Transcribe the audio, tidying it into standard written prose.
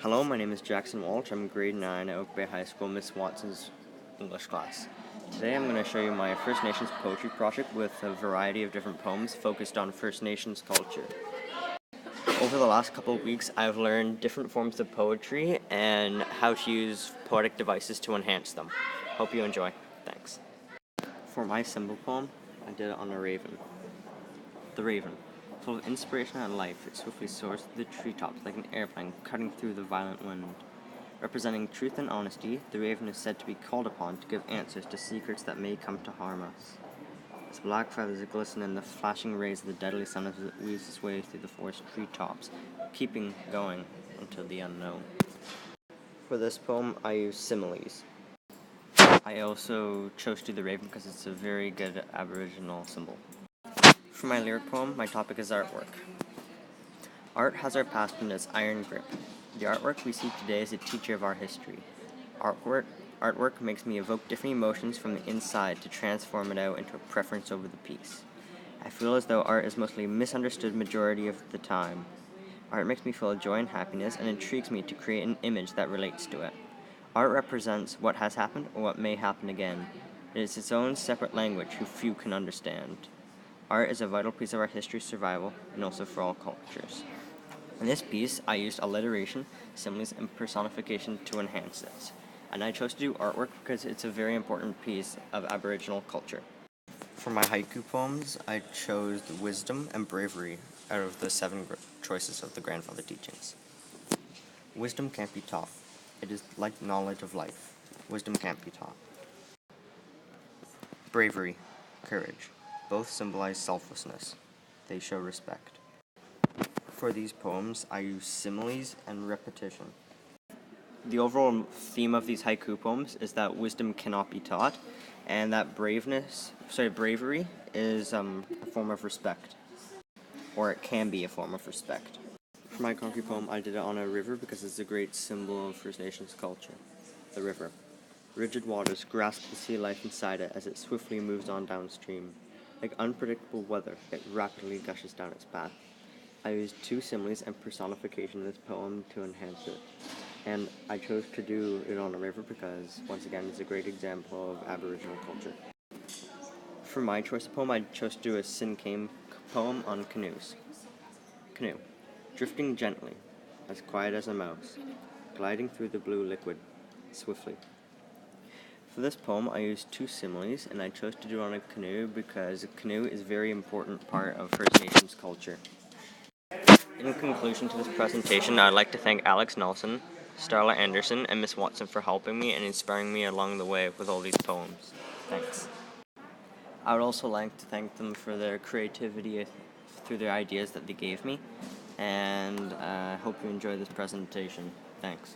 Hello, my name is Jackson Walsh. I'm grade 9 at Oak Bay High School, Miss Watson's English class. Today I'm going to show you my First Nations poetry project with a variety of different poems focused on First Nations culture. Over the last couple of weeks, I've learned different forms of poetry and how to use poetic devices to enhance them. Hope you enjoy. Thanks. For my symbol poem, I did it on a raven. The raven. Full of inspiration and life, it swiftly soars through the treetops like an airplane cutting through the violent wind. Representing truth and honesty, the raven is said to be called upon to give answers to secrets that may come to harm us. Its black feathers glisten in the flashing rays of the deadly sun as it weaves its way through the forest treetops, keeping going until the unknown. For this poem, I use similes. I also chose to do the raven because it's a very good Aboriginal symbol. For my lyric poem, my topic is artwork. Art has our past in its iron grip. The artwork we see today is a teacher of our history. Artwork makes me evoke different emotions from the inside to transform it out into a preference over the piece. I feel as though art is mostly misunderstood majority of the time. Art makes me feel joy and happiness and intrigues me to create an image that relates to it. Art represents what has happened or what may happen again. It is its own separate language who few can understand. Art is a vital piece of our history's survival and also for all cultures. In this piece, I used alliteration, similes, and personification to enhance it. And I chose to do artwork because it's a very important piece of Aboriginal culture. For my haiku poems, I chose wisdom and bravery out of the 7 choices of the grandfather teachings. Wisdom can't be taught. It is like knowledge of life. Wisdom can't be taught. Bravery, courage. Both symbolize selflessness. They show respect. For these poems, I use similes and repetition. The overall theme of these haiku poems is that wisdom cannot be taught, and that bravery is a form of respect, or it can be a form of respect. For my concrete poem, I did it on a river because it's a great symbol of First Nations culture. The river. Rigid waters grasp the sea life inside it as it swiftly moves on downstream. Like unpredictable weather, it rapidly gushes down its path. I used 2 similes and personification in this poem to enhance it. And I chose to do it on a river because, once again, it's a great example of Aboriginal culture. For my choice of poem, I chose to do a Sinkame poem on canoes. Canoe. Drifting gently, as quiet as a mouse, gliding through the blue liquid, swiftly. For this poem, I used 2 similes, and I chose to do it on a canoe because a canoe is a very important part of First Nations culture. In conclusion to this presentation, I'd like to thank Alex Nelson, Starla Anderson, and Miss Watson for helping me and inspiring me along the way with all these poems. Thanks. I would also like to thank them for their creativity through their ideas that they gave me, and I hope you enjoy this presentation. Thanks.